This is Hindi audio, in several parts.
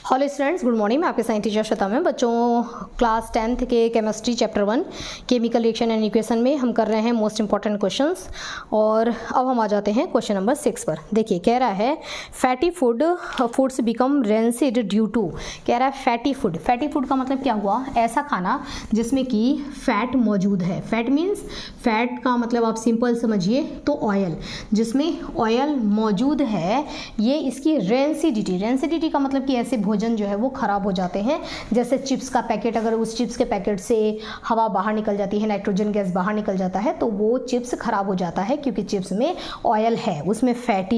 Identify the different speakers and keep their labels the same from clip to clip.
Speaker 1: Hello students, good morning. मैं आपके साइंस टीचर श्वेता में बच्चों क्लास 10th के chemistry chapter 1 chemical reaction and equation में हम कर रहे हैं मोस्ट इंपॉर्टेंट क्वेश्चंस। और अब हम आ जाते हैं क्वेश्चन नंबर 6 पर। देखिए, कह रहा है fatty foods become rancid due to, कह रहा है फैटी फूड। फैटी फूड का मतलब क्या हुआ? ऐसा खाना जिसमें कि फैट मौजूद है। फैट मीन्स, फैट का मतलब आप सिंपल समझिए तो ऑयल, जिसमें ऑयल मौजूद है, ये इसकी रेंसिडिटी। रेंसिडिटी का मतलब कि ऐसे भोजन जो है वो खराब हो जाते हैं। जैसे चिप्स का पैकेट, अगर उस चिप्स के पैकेट से हवा बाहर निकल जाती है, नाइट्रोजन गैस बाहर निकल जाता है, तो वो चिप्स खराब हो जाता है क्योंकि चिप्स में ऑयल है, उसमें फैट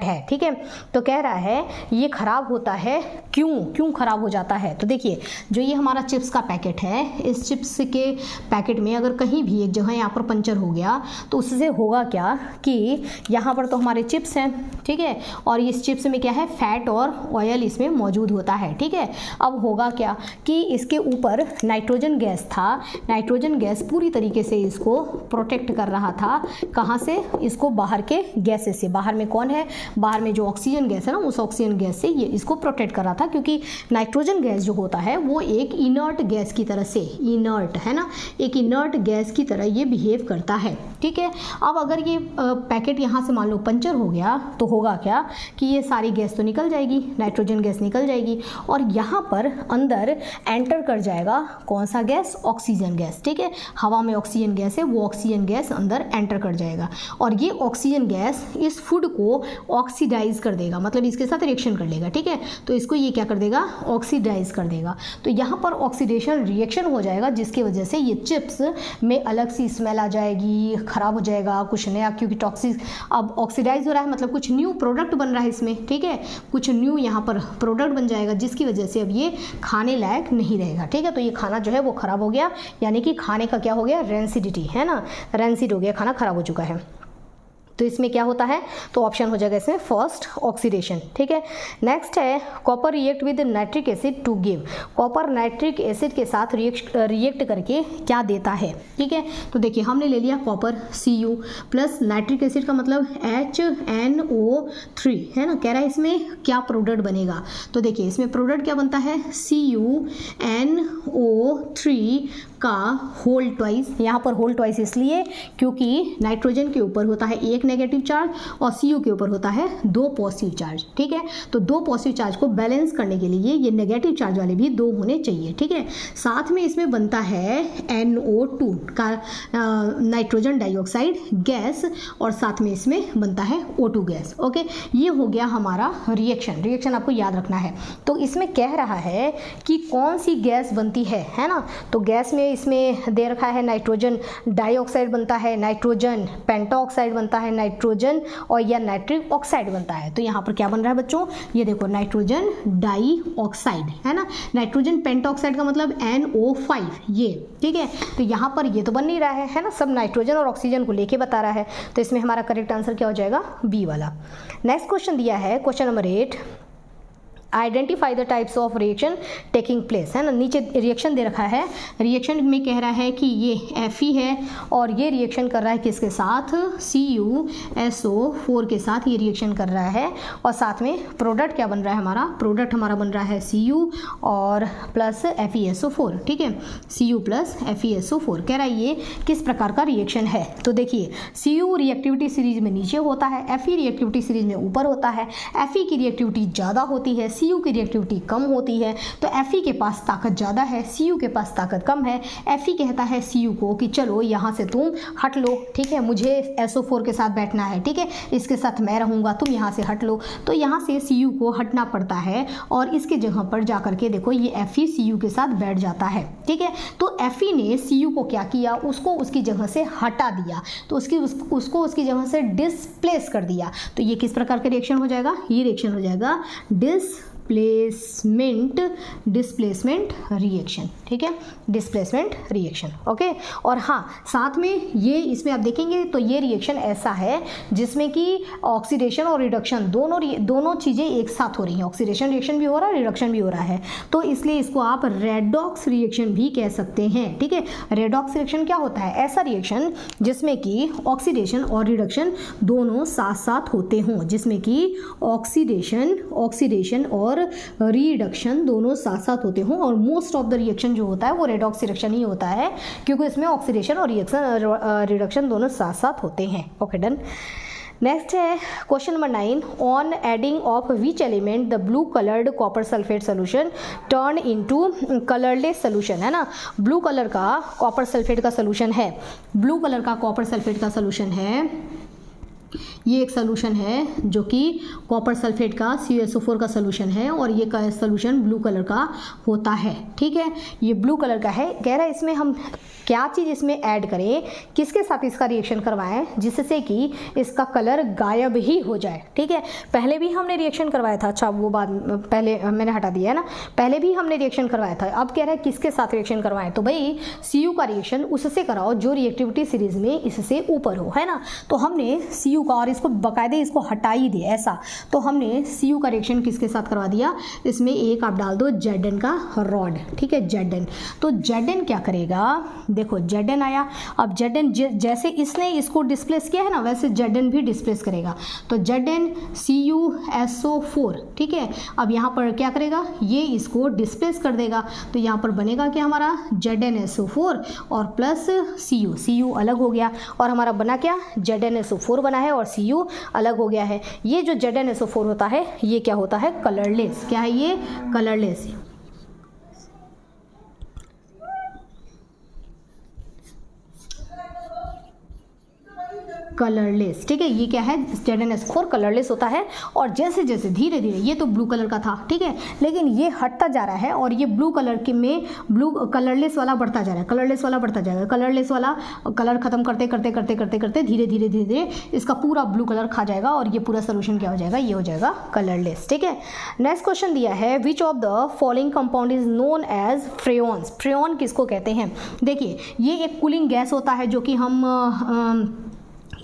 Speaker 1: है। ठीक है, तो कह रहा है ये खराब होता है। क्यों खराब हो जाता है? तो देखिए, जो ये हमारा चिप्स का पैकेट है, इस चिप्स के पैकेट में अगर कहीं भी एक जगह यहाँ पर पंचर हो गया तो उससे होगा क्या कि यहाँ पर तो हमारे चिप्स हैं, ठीक है, और इस चिप्स में क्या है? फैट और ऑयल इसमें मौजूद होता है। ठीक है, अब होगा क्या कि इसके ऊपर नाइट्रोजन गैस था। नाइट्रोजन गैस पूरी तरीके से इसको प्रोटेक्ट कर रहा था। कहाँ से? इसको बाहर के गैसेस से। बाहर में कौन है? बाहर में जो ऑक्सीजन गैस है ना, उस ऑक्सीजन गैस से ये इसको प्रोटेक्ट कर रहा था, क्योंकि नाइट्रोजन गैस जो होता है वो एक इनर्ट गैस की तरह से, इनर्ट है ना, एक इनर्ट गैस की तरह ये बिहेव करता है। ठीक है, अब अगर ये पैकेट यहाँ से मान लो पंचर हो गया तो होगा क्या कि ये सारी गैस तो निकल जाएगी, नाइट्रोजन गैस निकल जाएगी, और यहाँ पर अंदर एंटर कर जाएगा कौन सा गैस? Oxygen gas. ठीक है, हवा में ऑक्सीजन गैस है, वो ऑक्सीजन गैस अंदर एंटर कर जाएगा, और ये ऑक्सीजन गैस इस फूड को ऑक्सीडाइज कर देगा, मतलब इसके साथ रिएक्शन कर लेगा। ठीक है, तो इसको ये क्या कर देगा? ऑक्सीडाइज कर देगा। तो यहाँ पर ऑक्सीडेशन रिएक्शन हो जाएगा, जिसकी वजह से ये चिप्स में अलग सी स्मेल आ जाएगी, खराब हो जाएगा, कुछ नया, क्योंकि टॉक्सिक अब ऑक्सीडाइज हो रहा है, मतलब कुछ न्यू प्रोडक्ट बन रहा है इसमें। ठीक है, कुछ न्यू यहाँ पर प्रोडक्ट बन जाएगा, जिसकी वजह से अब ये खाने लायक नहीं रहेगा। ठीक है, तो ये खाना जो है वो खराब हो गया, यानी कि खाने का क्या हो गया? रेंसिडिटी, है ना, रेंसिड हो गया, खाना खराब हो चुका है। तो इसमें क्या होता है? तो ऑप्शन हो जाएगा इसमें फर्स्ट, ऑक्सीडेशन। ठीक है, नेक्स्ट है copper react with nitric acid to give. Copper nitric acid के साथ रिएक्ट करके क्या देता है? ठीक है, तो देखिए, हमने ले लिया copper Cu plus nitric acid का मतलब HNO3, है ना। कह रहा है इसमें क्या प्रोडक्ट बनेगा? तो देखिए, इसमें प्रोडक्ट क्या बनता है? CuNO3 का होल ट्वाइस। यहाँ पर होल ट्वाइस इसलिए क्योंकि नाइट्रोजन के ऊपर होता है एक नेगेटिव चार्ज और Cu के ऊपर होता है 2 पॉजिटिव चार्ज। ठीक है, तो 2 पॉजिटिव चार्ज को बैलेंस करने के लिए ये नेगेटिव चार्ज वाले भी 2 होने चाहिए। ठीक है, साथ में इसमें बनता है NO2 का नाइट्रोजन डाइऑक्साइड गैस, और साथ में इसमें बनता है O2 गैस। ओके, ये हो गया हमारा रिएक्शन आपको याद रखना है। तो इसमें कह रहा है कि कौन सी गैस बनती है ना। तो गैस में इसमें दे रखा है नाइट्रोजन डाइऑक्साइड बनता है, नाइट्रोजन पेंटाऑक्साइड बनता है, नाइट्रोजन और या नाइट्रिक ऑक्साइड बनता है। तो यहाँ पर क्या बन रहा है बच्चों? ये देखो, नाइट्रोजन डाइऑक्साइड, है ना। नाइट्रोजन पेंटाऑक्साइड का मतलब NO5, ये। ठीक है, तो यहाँ पर ये तो बन नहीं रहा है ना, सब नाइट्रोजन और ऑक्सीजन को लेके बता रहा है। तो इसमें हमारा करेक्ट आंसर क्या हो जाएगा? बी वाला। नेक्स्ट क्वेश्चन दिया है question number 8, identify the types of reaction taking place, है ना। नीचे रिएक्शन दे रखा है, रिएक्शन में कह रहा है कि ये Fe है और ये रिएक्शन कर रहा है किसके साथ? CuSO4 के साथ ये रिएक्शन कर रहा है, और साथ में प्रोडक्ट क्या बन रहा है हमारा? प्रोडक्ट हमारा बन रहा है Cu और प्लस FeSO4। ठीक है, Cu प्लस FeSO4। कह रहा है ये किस प्रकार का रिएक्शन है? तो देखिए, Cu रिएक्टिविटी सीरीज में नीचे होता है, Fe रिएक्टिविटी सीरीज में ऊपर होता है। Fe की रिएक्टिविटी ज़्यादा होती है, Cu की रिएक्टिविटी कम होती है। तो Fe के पास ताकत ज़्यादा है, Cu के पास ताकत कम है। Fe कहता है Cu को कि चलो यहाँ से तुम हट लो, ठीक है, मुझे SO4 के साथ बैठना है, ठीक है, इसके साथ मैं रहूँगा, तुम यहाँ से हट लो। तो यहाँ से Cu को हटना पड़ता है, और इसके जगह पर जा करके देखो ये Fe Cu के साथ बैठ जाता है। ठीक है, तो Fe ने Cu को क्या किया? उसको उसकी जगह से हटा दिया, तो उसको उसकी जगह से डिस्प्लेस कर दिया। तो ये किस प्रकार का रिएक्शन हो जाएगा? ये रिएक्शन हो जाएगा डिस्प्लेसमेंट रिएक्शन। ठीक है, डिस्प्लेसमेंट रिएक्शन। ओके, और हाँ, साथ में ये इसमें आप देखेंगे तो ये रिएक्शन ऐसा है जिसमें कि ऑक्सीडेशन और रिडक्शन दोनों चीज़ें एक साथ हो रही हैं। ऑक्सीडेशन रिएक्शन भी हो रहा है, रिडक्शन भी हो रहा है, तो इसलिए इसको आप रेडॉक्स रिएक्शन भी कह सकते हैं। ठीक है, रेडॉक्स रिएक्शन क्या होता है? ऐसा रिएक्शन जिसमें कि ऑक्सीडेशन और रिडक्शन दोनों साथ साथ होते हों, जिसमें कि ऑक्सीडेशन और रिडक्शन दोनों साथ साथ होते हों, और मोस्ट ऑफ द रिएक्शन जो होता है वो रेडॉक्स रिएक्शन ही होता है, क्योंकि इसमें ऑक्सीडेशन और रिडक्शन दोनों साथ साथ होते हैं। Okay done. नेक्स्ट है question number 9, on adding of which element the blue coloured copper sulphate solution turn into colourless solution, है ना। ब्लू कलर का कॉपर सल्फेट का सोल्यूशन है, ब्लू कलर का कॉपर सल्फेट का सोल्यूशन है, ये एक सोल्यूशन है जो कि कॉपर सल्फेट का CuSO4 का सोल्यूशन है, और ये का सोल्यूशन ब्लू कलर का होता है। ठीक है, ये ब्लू कलर का है। कह रहा है इसमें हम क्या चीज़ इसमें ऐड करें, किसके साथ इसका रिएक्शन करवाएं जिससे कि इसका कलर गायब ही हो जाए। ठीक है, पहले भी हमने रिएक्शन करवाया था, अच्छा वो बात पहले मैंने हटा दिया है ना, पहले भी हमने रिएक्शन करवाया था। अब कह रहा है किसके साथ रिएक्शन करवाएं, तो भाई Cu का रिएक्शन उससे कराओ जो रिएक्टिविटी सीरीज में इससे ऊपर हो, है ना। तो हमने Cu का, और इसको बाकायदे इसको हटा ही दे ऐसा, तो हमने Cu का रिएक्शन किसके साथ करवा दिया, इसमें एक आप डाल दो Zn का रॉड। ठीक है, Zn, तो Zn क्या करेगा, देखो Zn आया। अब Zn जैसे इसने इसको डिस्प्लेस किया है ना, वैसे Zn भी डिस्प्लेस करेगा, तो Zn CuSO4। ठीक है, अब यहाँ पर क्या करेगा, ये इसको डिस्प्लेस कर देगा, तो यहाँ पर बनेगा क्या हमारा ZnSO4 और प्लस Cu अलग हो गया, और हमारा बना क्या, ZnSO4 बना है और Cu अलग हो गया है। ये जो ZnSO4 होता है ये क्या होता है, कलरलेस। क्या है ये, कलरलेस। कलरलेस। ठीक है, ये क्या है, ZnSO4 कलरलेस होता है, और जैसे जैसे धीरे धीरे, ये तो ब्लू कलर का था, ठीक है, लेकिन ये हटता जा रहा है और ये ब्लू कलर के में ब्लू कलरलेस वाला बढ़ता जा रहा है, कलरलेस वाला बढ़ता जाएगा, कलरलेस वाला कलर खत्म करते करते करते करते करते धीरे धीरे धीरे धीरे इसका पूरा ब्लू कलर खा जाएगा, और ये पूरा सोल्यूशन क्या हो जाएगा, ये हो जाएगा कलरलेस। ठीक है, नेक्स्ट क्वेश्चन दिया है, which of the following compound is known as freons. Freon किसको कहते हैं, देखिए ये एक कूलिंग गैस होता है जो कि हम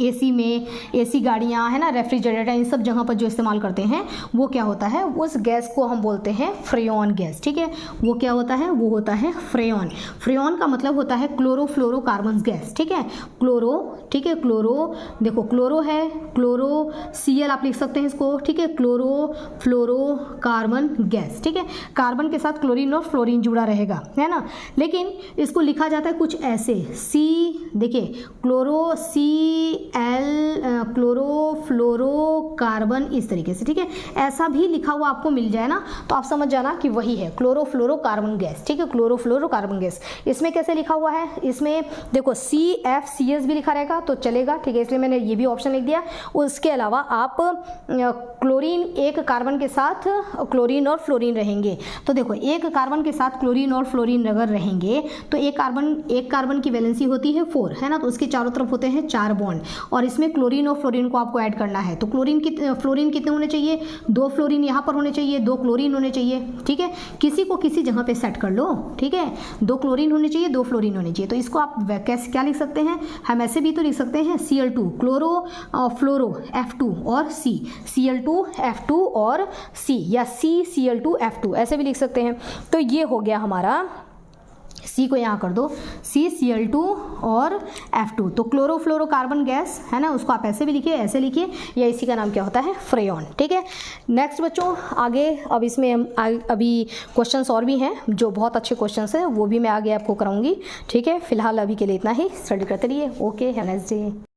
Speaker 1: AC में, AC गाड़ियाँ, है ना, रेफ्रिजरेटर, इन सब जगह पर जो इस्तेमाल करते हैं, वो क्या होता है, उस गैस को हम बोलते हैं फ्रेयॉन गैस। ठीक है, वो क्या होता है, वो होता है फ्रेयॉन। फ्रेयॉन का मतलब होता है क्लोरोफ्लोरोकार्बन गैस। ठीक है, क्लोरो, ठीक है, क्लोरो, देखो क्लोरो है, क्लोरो Cl आप लिख सकते हैं इसको। ठीक है, क्लोरोफ्लोरोकार्बन गैस। ठीक है, कार्बन के साथ क्लोरीन और फ्लोरीन जुड़ा रहेगा, है ना, लेकिन इसको लिखा जाता है कुछ ऐसे, देखिए क्लोरोफ्लोरोकार्बन इस तरीके से। ठीक है, ऐसा भी लिखा हुआ आपको मिल जाए ना, तो आप समझ जाना कि वही है क्लोरोफ्लोरोकार्बन गैस। ठीक है, क्लोरोफ्लोरोकार्बन गैस। इसमें कैसे लिखा हुआ है, इसमें देखो CFCS भी लिखा रहेगा तो चलेगा, ठीक है, इसलिए मैंने ये भी ऑप्शन लिख दिया। उसके अलावा आप क्लोरीन, एक कार्बन के साथ क्लोरीन और फ्लोरीन रहेंगे, तो देखो एक कार्बन के साथ क्लोरीन और फ्लोरीन अगर रहेंगे तो एक कार्बन की वैलेंसी होती है 4, है ना, तो उसके चारों तरफ होते हैं 4 बॉन्ड, और इसमें क्लोरीन और फ्लोरीन को आपको ऐड करना है। तो फ्लोरीन कितने होने चाहिए, 2 फ्लोरीन यहाँ पर होने चाहिए, 2 क्लोरीन होने चाहिए। ठीक है, किसी को किसी जगह पे सेट कर लो। ठीक है, 2 क्लोरीन होने चाहिए, 2 फ्लोरीन होने चाहिए, तो इसको आप कैसे क्या लिख सकते हैं, हम ऐसे भी तो लिख सकते हैं Cl2 फ्लोरो F2 और C, Cl2 F2 और C, या CCl2 F2 ऐसे भी लिख सकते हैं। तो ये हो गया हमारा, C को यहाँ कर दो, CCl2 और F2, तो क्लोरोफ्लोरोकार्बन गैस, है ना, उसको आप ऐसे भी लिखिए, ऐसे लिखिए, या इसी का नाम क्या होता है, फ्रेयॉन। ठीक है, नेक्स्ट बच्चों आगे, अब इसमें अभी क्वेश्चंस और भी हैं जो बहुत अच्छे क्वेश्चंस हैं, वो भी मैं आगे आपको कराऊंगी। ठीक है, फिलहाल अभी के लिए इतना ही, स्टडी करते रहिए। Okay, have a nice day.